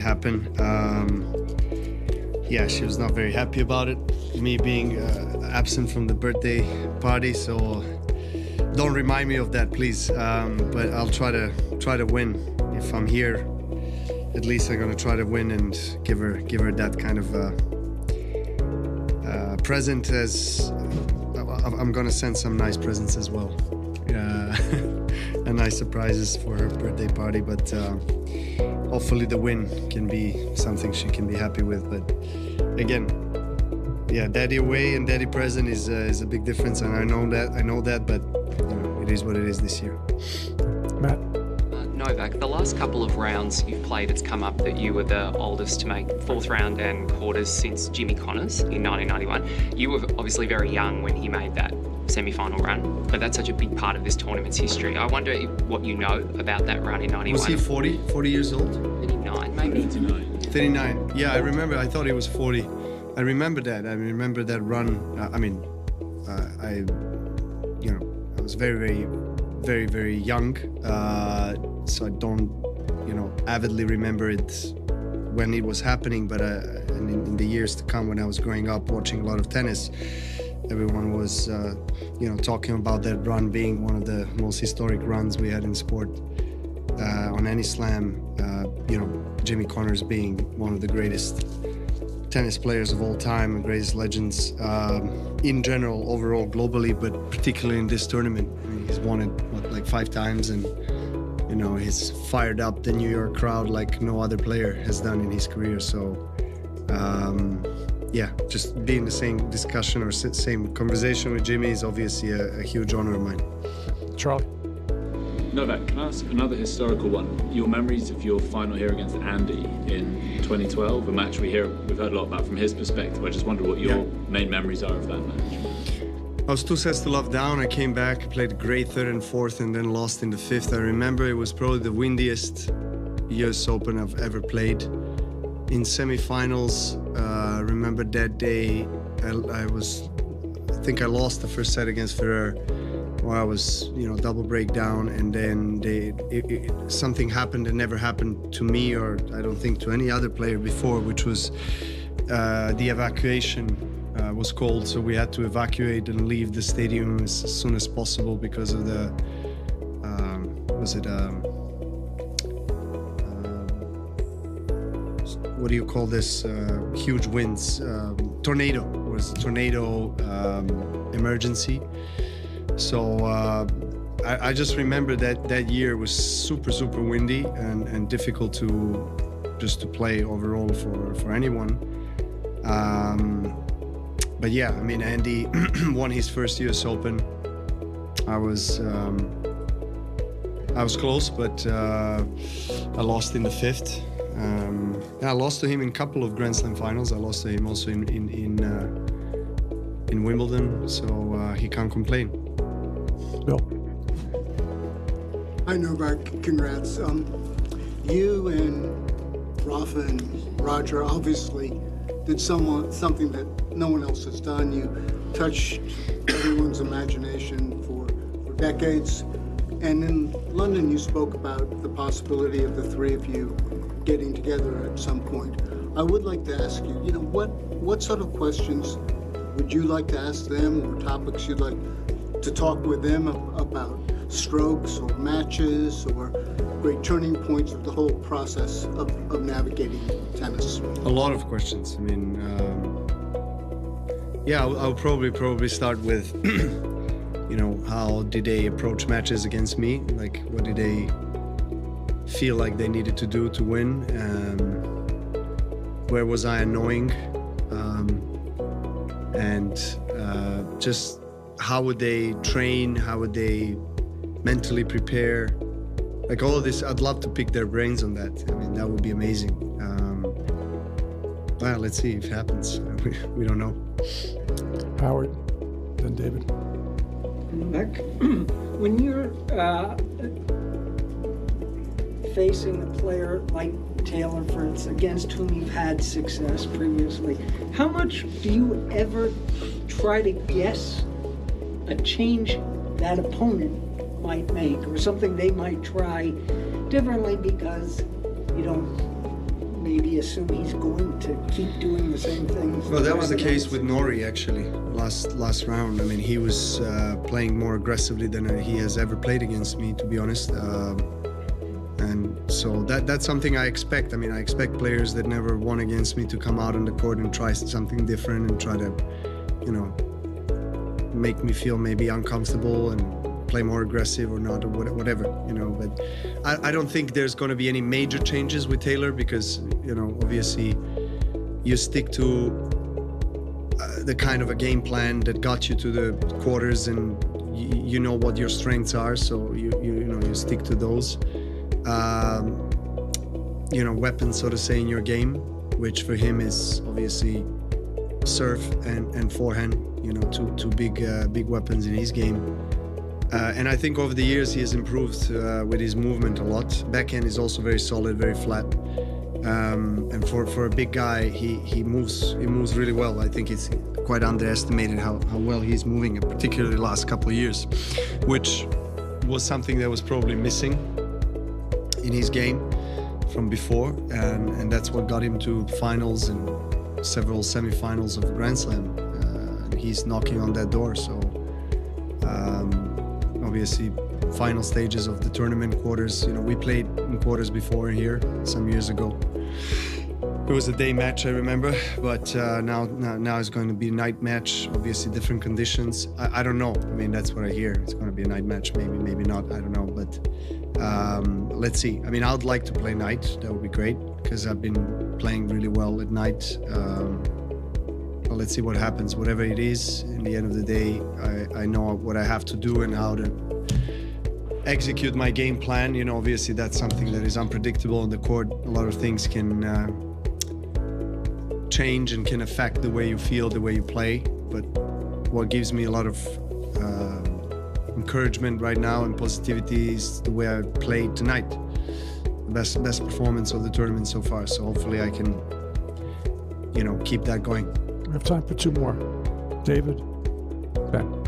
Happen. Yeah, she was not very happy about it, me being absent from the birthday party, so don't remind me of that, please. But I'll try to win. If I'm here, at least I'm gonna try to win and give her that kind of present. As I'm gonna send some nice presents as well, and nice surprises for her birthday party. But hopefully the win can be something she can be happy with. But again, yeah, daddy away and daddy present is a big difference, and I know that. But it is what it is this year. Matt. Novak, the last couple of rounds you've played, it's come up that you were the oldest to make fourth round and quarters since Jimmy Connors in 1991. You were obviously very young when he made that semi-final run, but that's such a big part of this tournament's history. I wonder what you know about that run in 91. Was he 40 years old? 39, maybe. 39. Yeah, I remember. I thought he was 40. I remember that. I remember that run. I was very, very, very young. So I don't, avidly remember it when it was happening. But in the years to come, when I was growing up watching a lot of tennis, everyone was, talking about that run being one of the most historic runs we had in sport on any slam. Jimmy Connors being one of the greatest tennis players of all time and greatest legends in general, overall, globally, but particularly in this tournament. I mean, he's won it, like 5 times, and he's fired up the New York crowd like no other player has done in his career. So, just being the same discussion or same conversation with Jimmy is obviously a huge honor of mine. Charlie. Novak, can I ask another historical one? Your memories of your final here against Andy in 2012, a match we've heard a lot about from his perspective. I just wonder what your main memories are of that match. I was 2 sets to love down. I came back, played a great third and fourth, and then lost in the fifth. I remember it was probably the windiest US Open I've ever played. In semifinals, I remember that day, I think I lost the first set against Ferrer, where I was, double breakdown, and then something happened that never happened to me, or I don't think to any other player before, which was the evacuation was called, so we had to evacuate and leave the stadium as soon as possible because of the what do you call this, huge winds, tornado. It was a tornado emergency. So I just remember that year was super, super windy and difficult to play overall for anyone. But yeah, I mean, Andy won his first US Open. I was close, but I lost in the fifth. I lost to him in a couple of Grand Slam finals. I lost to him also in Wimbledon, so he can't complain. Bill. Hi, Novak. Congrats. You and Rafa and Roger obviously did something that no one else has done. You touched everyone's imagination for decades. And in London, you spoke about the possibility of the three of you getting together at some point. I would like to ask you, what sort of questions would you like to ask them, or topics you'd like to talk with them about, strokes or matches or great turning points of the whole process of navigating tennis? A lot of questions. I mean, I'll probably start with, how did they approach matches against me? Like, what did they feel like they needed to do to win? Where was I annoying? And just how would they train? How would they mentally prepare? Like all of this, I'd love to pick their brains on that. I mean, that would be amazing. Well, let's see if it happens. We don't know. Howard, then David. Novak, when you're facing a player like Taylor, for instance, against whom you've had success previously, how much do you ever try to guess a change that opponent might make, or something they might try differently because you don't maybe assume he's going to keep doing the same things? Well, that was the case with Nori actually last round. I mean, he was playing more aggressively than he has ever played against me, to be honest. And so that's something I expect. I mean, I expect players that never won against me to come out on the court and try something different and try to, you know, make me feel maybe uncomfortable and play more aggressive or not, or whatever, you know. But I don't think there's going to be any major changes with Taylor because, you know, obviously you stick to the kind of a game plan that got you to the quarters, and you know what your strengths are, so you know, you stick to those. You know, weapons, so to say, in your game, which for him is obviously serve and forehand. You know, two big weapons in his game. And I think over the years he has improved with his movement a lot. Backhand is also very solid, very flat. And for a big guy, he moves really well. I think it's quite underestimated how well he's moving, particularly the last couple of years, which was something that was probably missing in his game from before, and that's what got him to finals and several semifinals of Grand Slam. And he's knocking on that door. So obviously, final stages of the tournament, quarters. You know, we played in quarters before here some years ago. It was a day match, I remember, but now it's going to be a night match. Obviously, different conditions. I don't know. I mean, that's what I hear. It's going to be a night match, maybe not. I don't know, but let's see. I mean, I would like to play night. That would be great because I've been playing really well at night. But let's see what happens. Whatever it is, in the end of the day, I know what I have to do and how to execute my game plan. You know, obviously that's something that is unpredictable on the court. A lot of things can change and can affect the way you feel, the way you play. But what gives me a lot of encouragement right now and positivity is the way I played tonight. The best performance of the tournament so far. So hopefully I can, you know, keep that going. We have time for two more. David, Ben.